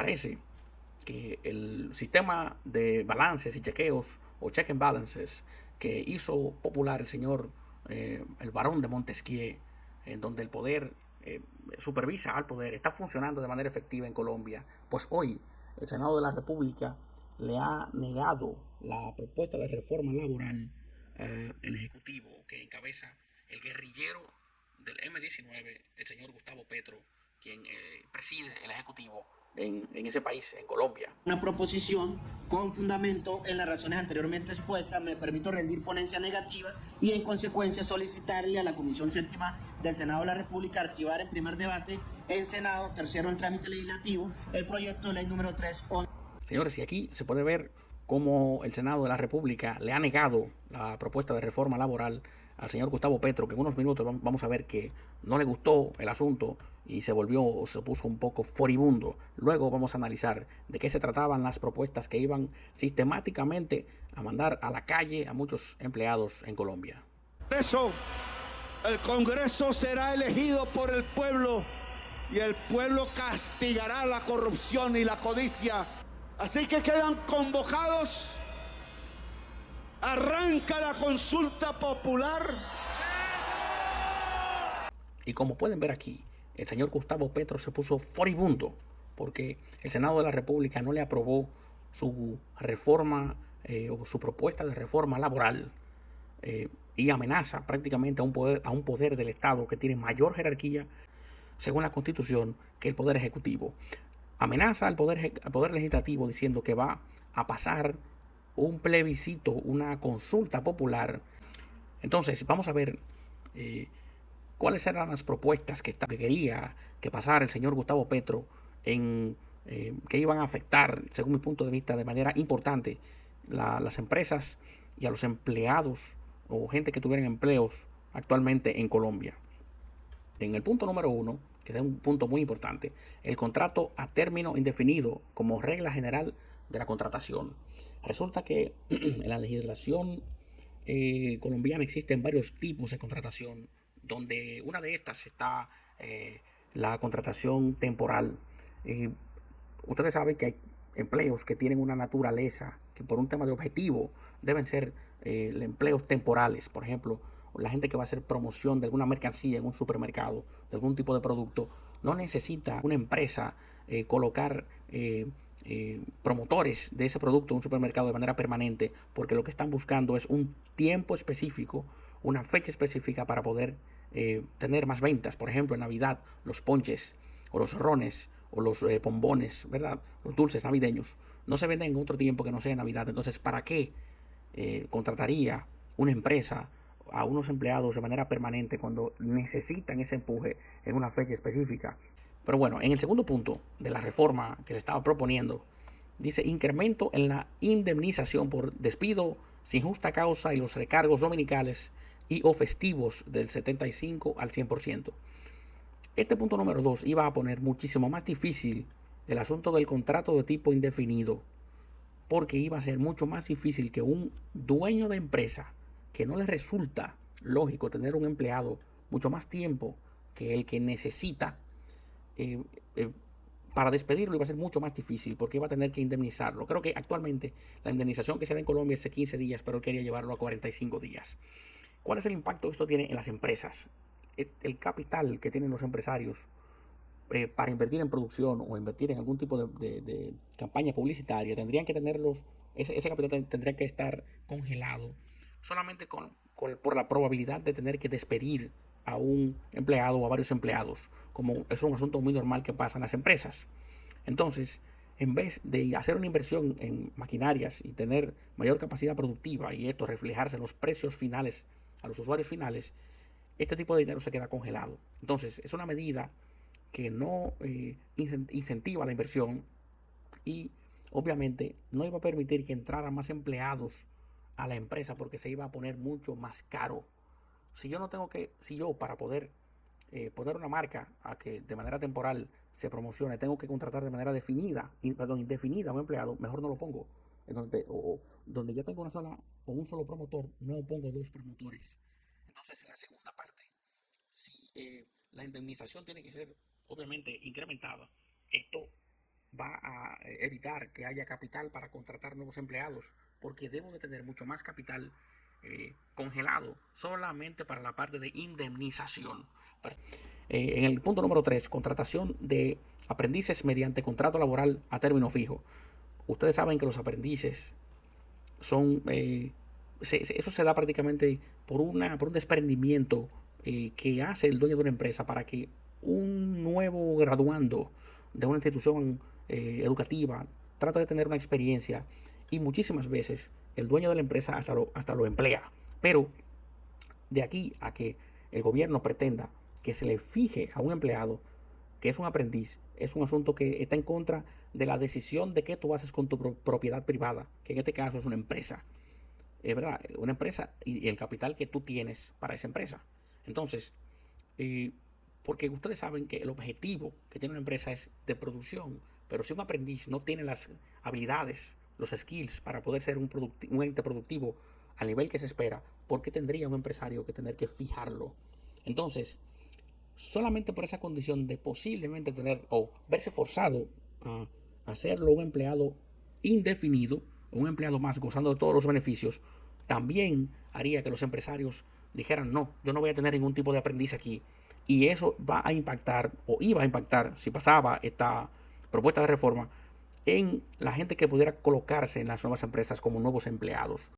Parece que el sistema de balances y chequeos o check and balances que hizo popular el señor, el barón de Montesquieu, en donde el poder supervisa al poder, está funcionando de manera efectiva en Colombia, pues hoy el Senado de la República le ha negado la propuesta de reforma laboral el Ejecutivo que encabeza el guerrillero del M-19, el señor Gustavo Petro, quien preside el Ejecutivo en ese país, en Colombia. Una proposición con fundamento en las razones anteriormente expuestas, me permito rendir ponencia negativa y en consecuencia solicitarle a la Comisión Séptima del Senado de la República archivar en primer debate en Senado, tercero en trámite legislativo, el proyecto de ley número 311. Señores, y aquí se puede ver cómo el Senado de la República le ha negado la propuesta de reforma laboral al señor Gustavo Petro, que en unos minutos vamos a ver que no le gustó el asunto y se puso un poco furibundo. Luego vamos a analizar de qué se trataban las propuestas que iban sistemáticamente a mandar a la calle a muchos empleados en Colombia. Eso, el Congreso será elegido por el pueblo y el pueblo castigará la corrupción y la codicia. Así que quedan convocados. Arranca la consulta popular. Y como pueden ver aquí, el señor Gustavo Petro se puso furibundo porque el Senado de la República no le aprobó su reforma o su propuesta de reforma laboral y amenaza prácticamente a un poder del Estado que tiene mayor jerarquía según la Constitución que el Poder Ejecutivo. Amenaza al poder Legislativo diciendo que va a pasar un plebiscito, una consulta popular. Entonces, vamos a ver cuáles eran las propuestas que quería que pasara el señor Gustavo Petro que iban a afectar, según mi punto de vista, de manera importante las empresas y a los empleados o gente que tuvieran empleos actualmente en Colombia. En el punto número 1, que es un punto muy importante, el contrato a término indefinido como regla general de la contratación. Resulta que en la legislación colombiana existen varios tipos de contratación, donde una de estas está la contratación temporal. Eh, Ustedes saben que hay empleos que tienen una naturaleza que por un tema de objetivo deben ser empleos temporales. Por ejemplo, la gente que va a hacer promoción de alguna mercancía en un supermercado, de algún tipo de producto, no necesita una empresa colocar promotores de ese producto en un supermercado de manera permanente, porque lo que están buscando es un tiempo específico, una fecha específica para poder tener más ventas. Por ejemplo, en Navidad, los ponches o los rones o los bombones, ¿verdad? Los dulces navideños no se venden en otro tiempo que no sea Navidad. Entonces, ¿para qué contrataría una empresa a unos empleados de manera permanente cuando necesitan ese empuje en una fecha específica? Pero bueno, en el segundo punto de la reforma que se estaba proponiendo, dice incremento en la indemnización por despido sin justa causa y los recargos dominicales y o festivos del 75 al 100%. Este punto número 2 iba a poner muchísimo más difícil el asunto del contrato de tipo indefinido, porque iba a ser mucho más difícil que un dueño de empresa que no le resulta lógico tener un empleado mucho más tiempo que el que necesita eh, eh, para despedirlo iba a ser mucho más difícil porque iba a tener que indemnizarlo. Creo que actualmente la indemnización que se da en Colombia es de 15 días, pero él quería llevarlo a 45 días. ¿Cuál es el impacto que esto tiene en las empresas? El capital que tienen los empresarios para invertir en producción o invertir en algún tipo de campaña publicitaria, tendrían que tenerlos, ese capital tendría que estar congelado solamente por la probabilidad de tener que despedir a un empleado o a varios empleados, como es un asunto muy normal que pasa en las empresas. Entonces, en vez de hacer una inversión en maquinarias y tener mayor capacidad productiva y esto reflejarse en los precios finales a los usuarios finales, este tipo de dinero se queda congelado. Entonces, es una medida que no incentiva la inversión y obviamente no iba a permitir que entraran más empleados a la empresa porque se iba a poner mucho más caro. Si yo para poder poner una marca a que de manera temporal se promocione, tengo que contratar de manera indefinida a un empleado, mejor no lo pongo. Donde ya tengo una sola o un solo promotor, no pongo dos promotores. Entonces, en la segunda parte, si la indemnización tiene que ser obviamente incrementada, esto va a evitar que haya capital para contratar nuevos empleados, porque debo de tener mucho más capital congelado solamente para la parte de indemnización. En el punto número 3, contratación de aprendices mediante contrato laboral a término fijo. Ustedes saben que los aprendices son, eso se da prácticamente por un desprendimiento que hace el dueño de una empresa para que un nuevo graduando de una institución educativa trata de tener una experiencia, y muchísimas veces el dueño de la empresa hasta lo emplea. Pero de aquí a que el gobierno pretenda que se le fije a un empleado que es un aprendiz, es un asunto que está en contra de la decisión de qué tú haces con tu propiedad privada, que en este caso es una empresa. Es verdad, una empresa y el capital que tú tienes para esa empresa. Entonces, porque ustedes saben que el objetivo que tiene una empresa es de producción, pero si un aprendiz no tiene las habilidades, los skills para poder ser un ente productivo al nivel que se espera, ¿por qué tendría un empresario que tener que fijarlo? Entonces, solamente por esa condición de posiblemente tener o verse forzado a hacerlo un empleado indefinido, un empleado más gozando de todos los beneficios, también haría que los empresarios dijeran: no, yo no voy a tener ningún tipo de aprendiz aquí. Y eso va a impactar, o iba a impactar, si pasaba esta propuesta de reforma, en la gente que pudiera colocarse en las nuevas empresas como nuevos empleados.